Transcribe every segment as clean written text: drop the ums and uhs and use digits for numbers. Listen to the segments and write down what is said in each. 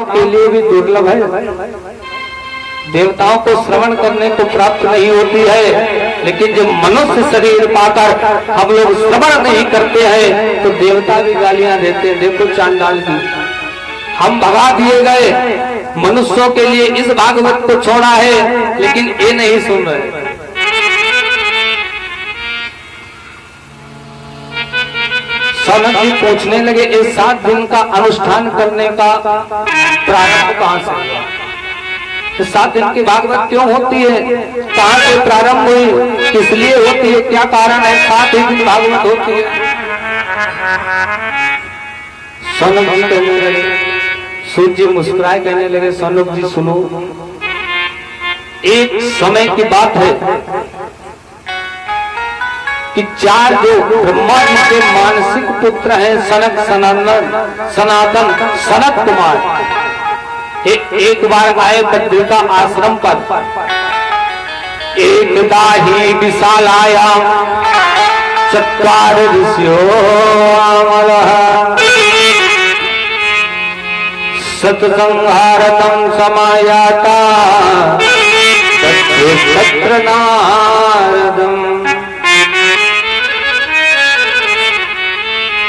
के लिए भी दुर्लभ है। देवताओं को श्रवण करने को प्राप्त नहीं होती है, लेकिन जब मनुष्य शरीर पाकर हम लोग श्रवण नहीं करते हैं तो देवता भी गालियां देते हैं। देखो चांडाल की, हम भगा दिए गए, मनुष्यों के लिए इस भागवत को छोड़ा है, लेकिन ये नहीं सुन रहे। सौनक जी पूछने लगे, इस 7 दिन का अनुष्ठान करने का प्रारंभ कहां से हुआ? 7 दिन की भागवत क्यों होती है, कहां से प्रारंभ हुई, किस लिए होती है, क्या कारण है 7 दिन भागवत होती है? सौनक जी कहने लगे, सूर्य जी मुस्कुराए कहने लगे, सौनक जी सुनो, एक समय की बात है कि 4 जो ब्रह्मा जी के मानसिक पुत्र हैं, सनक, सनातन, सनत कुमार, एक बार आए बद्रिका आश्रम पर। एकदा ही विशालाया चत्वार ऋषियो सत्संहारतं समायाता तत्र नारदम्।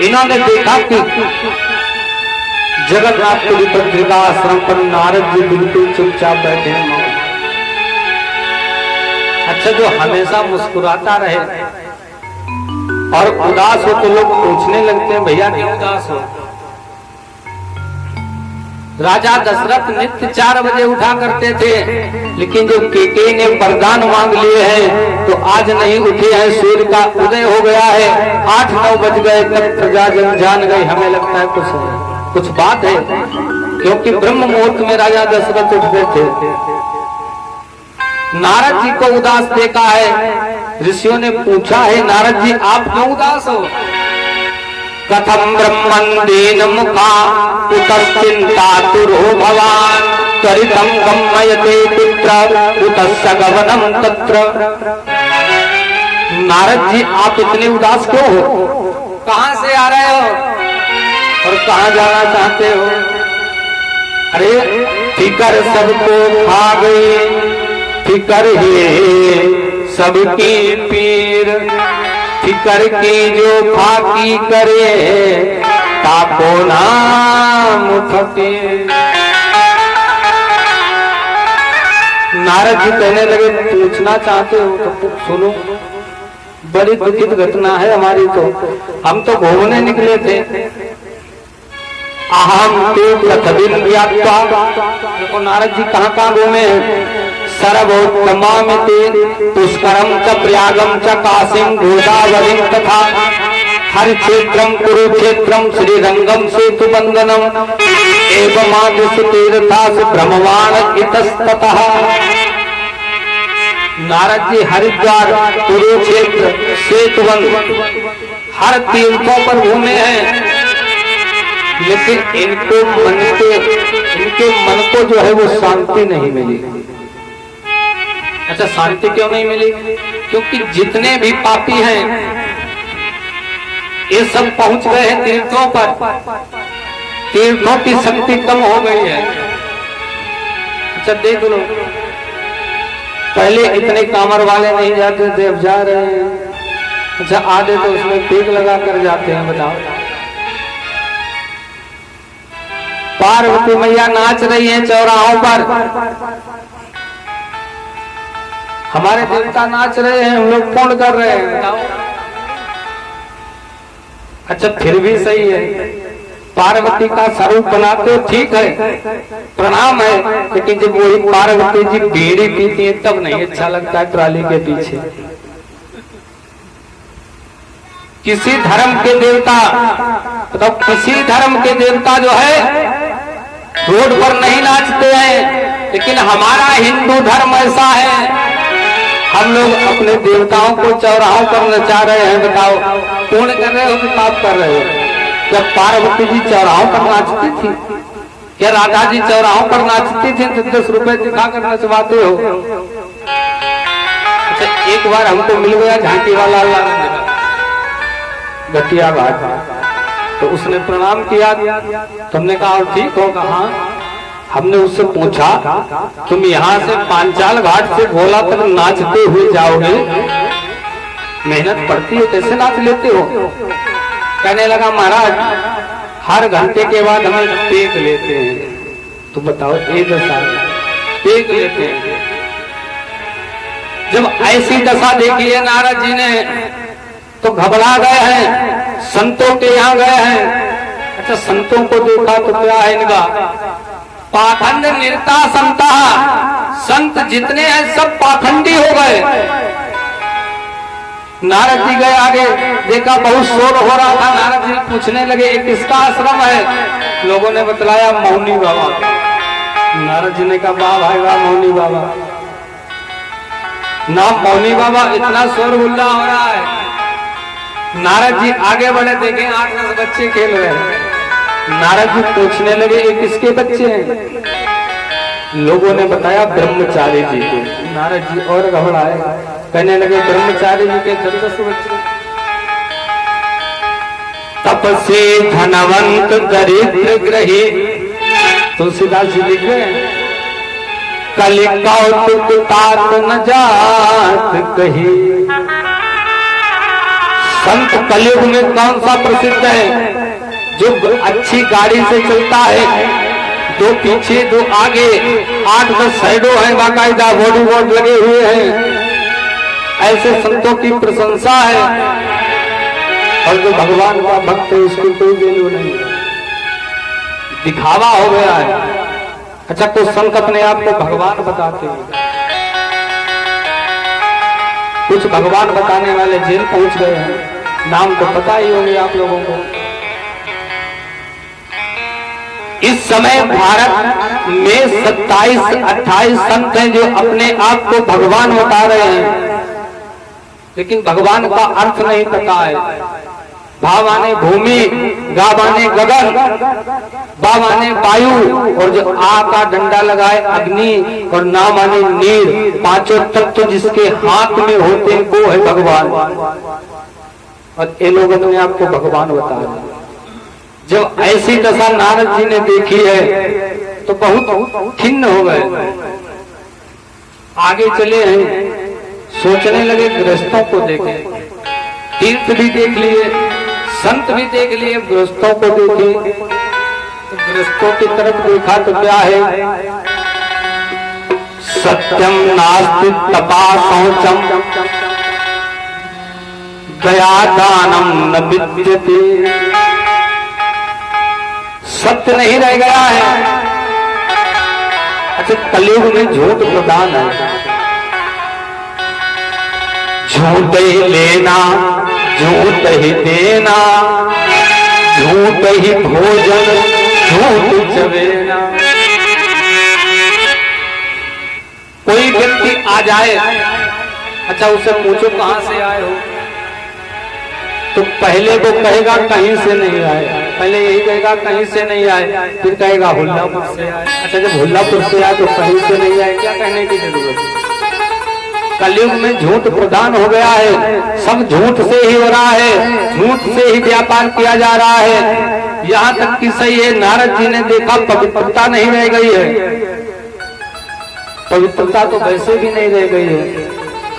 इन्होंने देखा कि जगन्नाथपुरी बद्रिका आश्रम पर नारद जी बिल्कुल चुपचाप बैठे हैं। अच्छा, जो हमेशा मुस्कुराता रहे और उदास हो तो लोग पूछने लगते हैं, भैया क्यों उदास हो? राजा दशरथ नित्य 4 बजे उठा करते थे, लेकिन जब केकई ने वरदान मांग लिए हैं तो आज नहीं उठे हैं। सूर्य का उदय हो गया है, 8-9 बज गए, तब प्रजा जन जान गई। हमें लगता है कुछ बात है, क्योंकि ब्रह्म मुहूर्त में राजा दशरथ उठते थे। नारद जी को उदास देखा है, ऋषियों ने पूछा है, नारद जी आप क्यों उदास हो? कथम ब्रह्मन् दीन मुखा उतश्चिन्तातुरो भवान् त्वरितं गम्यते पुत्र उतस्य गमनं तत्र। नारद जी आप इतने उदास क्यों हो? कहां से आ रहे हो और कहां जाना चाहते हो? अरे फिकर सबको खा गई, फिकर है सबकी पीर, फिकर की जो फाकी करे ताको नाम फकीर। नारद जी कहने लगे, पूछना चाहते हो तो सुनो, बड़ी दुखित घटना है हमारी। तो हम तो घूमने निकले थे, अहम तो प्रथदिन व्याप्ता। देखो नारद जी कहाँ घूमे, सर्वोत्तमामिति पुष्करम च प्रयागम च काशीम गोदावरीम तथा हर क्षेत्रम कुरुक्षेत्रम श्रीरंगम सेतुबंधनम एवं तीर्थास ब्रह्मवाण इतस्ततः। नारद जी हरिद्वार, कुरुक्षेत्र, सेतुबंध हर तीर्थों पर घूमे हैं, लेकिन इनके मन को जो है वो शांति नहीं मिली। अच्छा, शांति क्यों नहीं मिली? क्योंकि जितने भी पापी हैं ये सब पहुंच गए हैं तीर्थों पर, तीर्थों की शक्ति कम हो गई है। अच्छा देख लो, पहले इतने कामर वाले नहीं जाते थे, अब जा रहे हैं। अच्छा आधे तो उसमें टीक लगा कर जाते हैं। बताओ, पार्वती मैया नाच रही है चौराहों पर, हमारे देवता नाच रहे हैं, हम लोग कौन कर रहे हैं? बताओ। अच्छा फिर भी सही है, पार्वती का स्वरूप बनाते ठीक है, प्रणाम है, लेकिन जब वही पार्वती जी बीड़ी पीती है तब नहीं अच्छा लगता है ट्राली के पीछे। किसी धर्म के देवता, तो किसी धर्म के देवता जो है रोड पर नहीं नाचते हैं, लेकिन हमारा हिंदू धर्म ऐसा है, हम लोग अपने देवताओं को चौराहों पर नचा रहे हैं। बताओ, पुण्य कर रहे हो कि पाप कर रहे हो? जब पार्वती जी चौराहों पर नाचती थी, क्या राधा जी चौराहों पर नाचती थी तो 10 रुपए दिखाकर नचवाते हो? अच्छा एक बार हमको मिल गया झांकी वाला घटिया बात, तो उसने प्रणाम किया, तुमने कहा ठीक हो? कहा हमने उससे पूछा, तुम यहाँ से पांचाल घाट से भोला तक नाचते हुए जाओगे, मेहनत पड़ती है, कैसे नाच लेते हो? कहने लगा, महाराज हर घंटे के बाद हमें टेक लेते हैं। तो बताओ ये दशा, टेक लेते हैं। जब ऐसी दशा देखी है नारद जी ने तो घबरा गए हैं, संतों के यहाँ गए हैं। अच्छा, संतों को देखा तो क्या है इनका? पाखंड निरता संता, संत जितने हैं सब पाखंडी हो गए। नारद जी गए आगे, देखा बहुत शोर हो रहा था। नारद जी पूछने लगे, ये किसका आश्रम है? लोगों ने बतलाया, मौनी बाबा। नारद जी ने कहा, वाह भाई वाह, मौनी बाबा, नाम मौनी बाबा, इतना शोर गुल्ला हो रहा है। नारद जी आगे बढ़े, देखें 8-10 बच्चे खेल रहे हैं। नारद जी पूछने लगे, ये किसके बच्चे हैं? लोगों ने बताया, ब्रह्मचारी जी के। नारद जी और घबराए, कहने लगे, ब्रह्मचारी जी के 10 बच्चे। तपसे धनवंत दरिद्र ग्रही, तुलसीदास जी लिख रहे हैं, कलि कौतुक तात न जात कही। संत कलयुग में कौन सा प्रसिद्ध है? जो अच्छी गाड़ी से चलता है, 2 पीछे 2 आगे, 8-10 साइडों है, बाकायदा बॉडी बोर्ड लगे हुए हैं, ऐसे संतों की प्रशंसा है। और जो भगवान का भक्त है उसकी कोई वैल्यू नहीं, दिखावा हो गया है। अच्छा, कुछ संत अपने आप को भगवान बताते हैं, कुछ भगवान बताने वाले जेल पहुंच गए हैं। नाम तो पता ही होंगे आप लोगों को। इस समय भारत में 27-28 संत हैं जो अपने आप को भगवान बता रहे हैं, लेकिन भगवान का अर्थ नहीं पता है। भा माने भूमि, गा माने गगन, बा माने वायु, और जो आ का डंडा लगाए अग्नि, और ना माने नीर। 5 तत्व जिसके हाथ में होते हैं वो है भगवान। और ये लोग अपने आप को भगवान बता रहे हैं। जब ऐसी दशा नारद जी ने देखी है तो बहुत खिन्न हो गए। आगे चले हैं, सोचने लगे, गृहस्थों को देखें, तीर्थ भी देख लिए, संत भी देख लिए, गृहस्थों को देखे। तो गृहस्थों की तरफ देखा तो क्या है? सत्यम नास्ति तपा शौचम दया दानम न विद्यते। सत्य नहीं रह गया है। अच्छा, कलयुग में झूठ प्रधान है। झूठ ही लेना, झूठ ही देना, झूठ ही भोजन, झूठ चवेना। कोई व्यक्ति आ जाए, अच्छा उससे पूछो कहां से आए हो, तो पहले वो कहेगा कहीं से नहीं आए, पहले यही कहेगा कहीं से नहीं आए, फिर कहेगा हुल्लापुर से आए। अच्छा, जब हुल्लापुर से आए तो कहीं से नहीं आए, क्या कहने की जरूरत है? कलयुग में झूठ प्रधान हो गया है। सब झूठ से ही हो रहा है, झूठ से ही व्यापार किया जा रहा है। यहाँ तक कि सही है, नारद जी ने देखा पवित्रता नहीं रह गई है। पवित्रता तो वैसे भी नहीं रह गई है।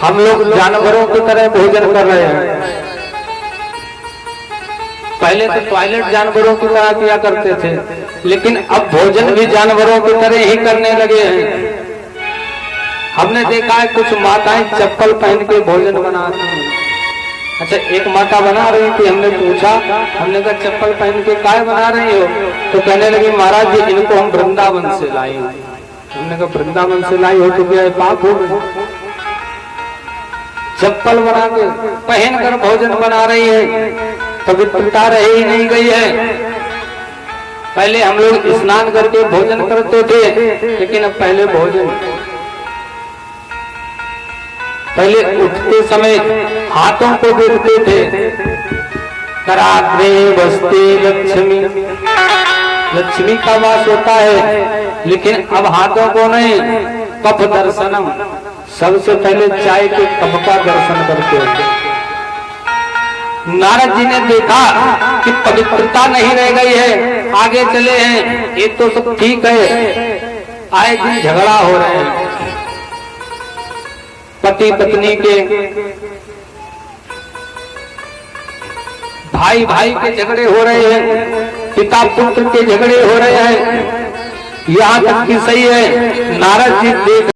हम लोग जानवरों की तरह भोजन कर रहे हैं। पहले तो टॉयलेट जानवरों की तरह किया करते थे, लेकिन अब भोजन भी जानवरों की तरह ही करने लगे हैं। हमने देखा है कुछ माताएं चप्पल पहन के भोजन बनाती हैं। अच्छा, एक माता बना रही थी, हमने पूछा, हमने कहा चप्पल पहन के काय बना रही हो? तो कहने लगी, महाराज जी इनको हम वृंदावन से लाई। हमने कहा वृंदावन से लाई हो तो क्या पाप हो गए? चप्पल बना के पहन कर भोजन बना रही है, पवित्रता रह ही नहीं गई है। पहले हम लोग स्नान करके भोजन करते थे, लेकिन अब पहले पहले उठते समय हाथों को देखते थे। कराग्रे बसते लक्ष्मी, लक्ष्मी का वास होता है, लेकिन अब हाथों को नहीं। कप दर्शनम, सबसे पहले चाय के कप का दर्शन करते हैं। नारद जी ने देखा कि पवित्रता नहीं रह गई है, आगे चले हैं। ये तो सब ठीक है, आए दिन झगड़ा हो रहे हैं, पति पत्नी के, भाई भाई के झगड़े हो रहे हैं, पिता पुत्र के झगड़े हो रहे हैं। यहाँ तक कि सही है, नारद जी देख